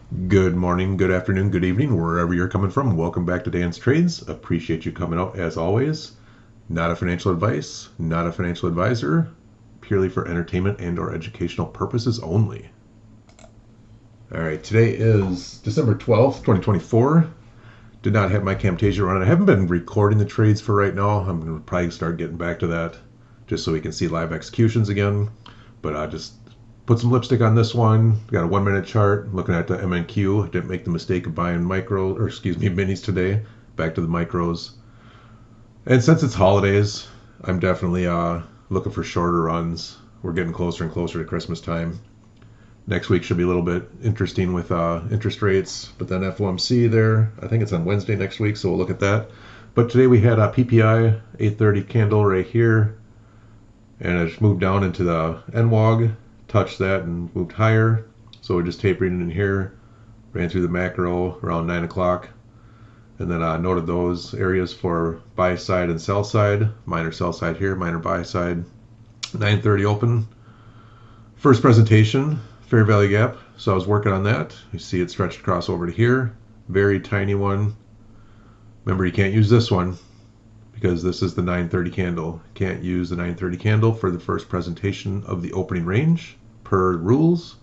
Good morning, good afternoon, good evening, wherever you're coming from. Welcome back to Dan's Trades. Appreciate you coming out as always. Not a financial advice, not a financial advisor, purely for entertainment and or educational purposes only. All right, today is December 12th, 2024. Did not have my Camtasia running. I haven't been recording the trades for right now. I'm going to probably start getting back to that just so we can see live executions again. But I just put some lipstick on this one. Got a 1 minute chart. Looking at the MNQ. Didn't make the mistake of buying minis today. Back to the micros. And since it's holidays, I'm definitely looking for shorter runs. We're getting closer and closer to Christmas time. Next week should be a little bit interesting with interest rates, but then FOMC there. I think it's on Wednesday next week, so we'll look at that. But today we had a PPI 830 candle right here, and it moved down into the NWOG, touched that and moved higher. So we're just tapering in here, ran through the macro around 9 o'clock, and then noted those areas for buy side and sell side. Minor sell side here, minor buy side. 9:30 open. First presentation. Fair value gap, so I was working on that. You see it stretched across over to here. Very tiny one. Remember, you can't use this one because this is the 930 candle. Can't use the 930 candle for the first presentation of the opening range per rules.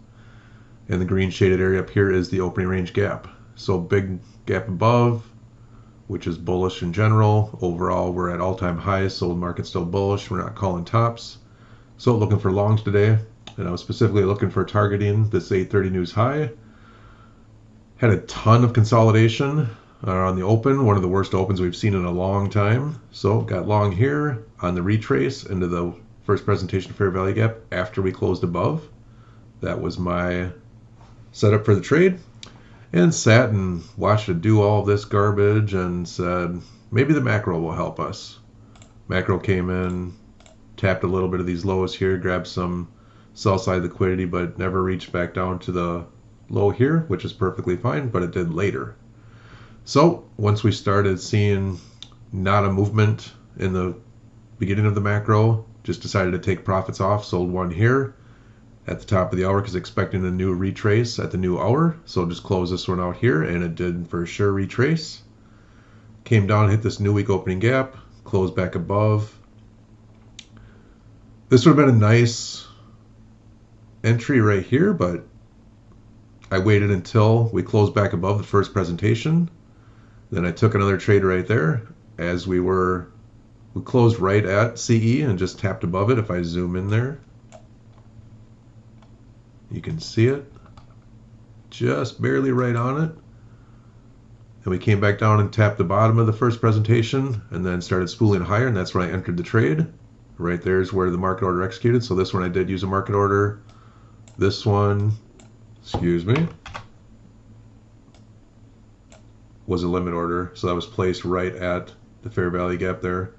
And the green shaded area up here is the opening range gap. So big gap above, which is bullish in general. Overall, we're at all-time highs, so the market's still bullish. We're not calling tops. So looking for longs today. And I was specifically looking for targeting this 830 news high. Had a ton of consolidation on the open, one of the worst opens we've seen in a long time. So got long here on the retrace into the first presentation of fair value gap after we closed above. That was my setup for the trade. And sat and watched it do all this garbage and said, maybe the macro will help us. Macro came in, tapped a little bit of these lows here, grabbed some sell side liquidity, but never reached back down to the low here, which is perfectly fine, but it did later. So once we started seeing not a movement in the beginning of the macro, just decided to take profits off, sold one here at the top of the hour because expecting a new retrace at the new hour. So just close this one out here, and it did for sure retrace. Came down, hit this new week opening gap, closed back above. This would have been a nice entry right here, but I waited until we closed back above the first presentation. Then I took another trade right there as we closed right at CE and just tapped above it. If I zoom in there, you can see it just barely right on it. And we came back down and tapped the bottom of the first presentation and then started spooling higher, and that's when I entered the trade. Right there is where the market order executed. So this one I did use a market order. This one, excuse me, was a limit order. So that was placed right at the fair value gap there.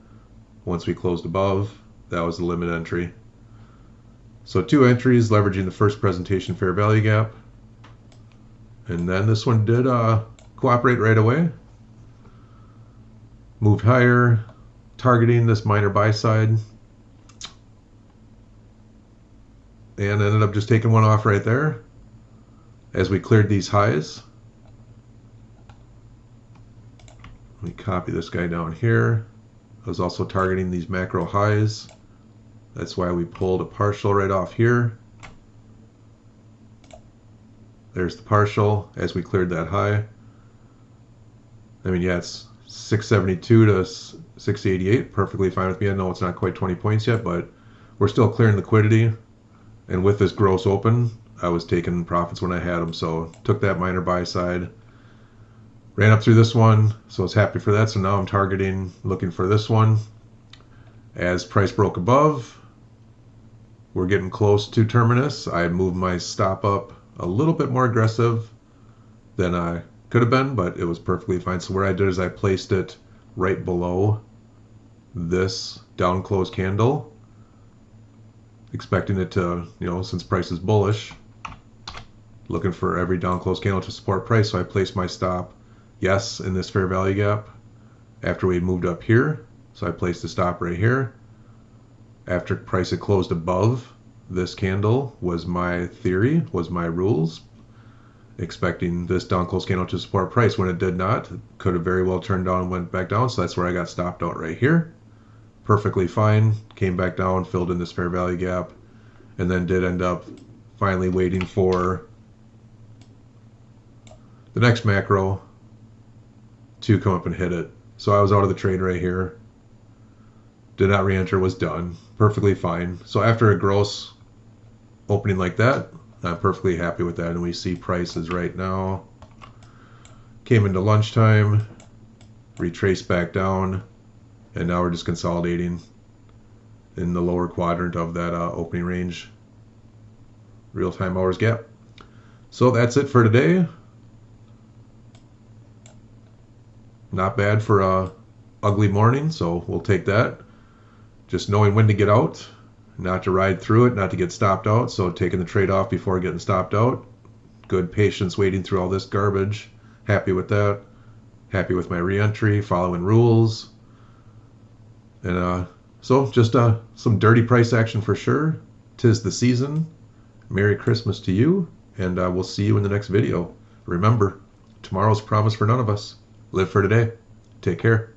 Once we closed above, that was the limit entry. So two entries leveraging the first presentation fair value gap. And then this one did cooperate right away. Moved higher, targeting this minor buy side. And ended up just taking one off right there as we cleared these highs. Let me copy this guy down here. I was also targeting these macro highs. That's why we pulled a partial right off here. There's the partial as we cleared that high. I mean, yeah, it's 672 to 688. Perfectly fine with me. I know it's not quite 20 points yet, but we're still clearing liquidity. And with this gross open, I was taking profits when I had them. So took that minor buy side, ran up through this one. So I was happy for that. So now I'm targeting, looking for this one. As price broke above, we're getting close to terminus. I moved my stop up a little bit more aggressive than I could have been, but it was perfectly fine. So what I did is I placed it right below this down close candle, expecting it to, since price is bullish, looking for every down close candle to support price. So I placed my stop, yes, in this fair value gap after we had moved up here. So I placed the stop right here. After price had closed above this candle was my theory, was my rules. expecting this down close candle to support price. When it did not, it could have very well turned down and went back down. So that's where I got stopped out right here. Perfectly fine. Came back down, filled in this fair value gap, and then did end up finally waiting for the next macro to come up and hit it. So I was out of the trade right here. Did not re-enter, was done. Perfectly fine. So after a gross opening like that, I'm perfectly happy with that. And we see prices right now. Came into lunchtime, retraced back down, and now we're just consolidating in the lower quadrant of that opening range real-time hours gap. So that's it for today. Not bad for a ugly morning, so we'll take that. Just knowing when to get out, not to ride through it, not to get stopped out. So taking the trade off before getting stopped out. Good patience waiting through all this garbage. Happy with that. Happy with my re-entry, following rules. And so just some dirty price action for sure. 'Tis the season. Merry Christmas to you, and we'll see you in the next video. Remember, tomorrow's promised for none of us. Live for today. Take care.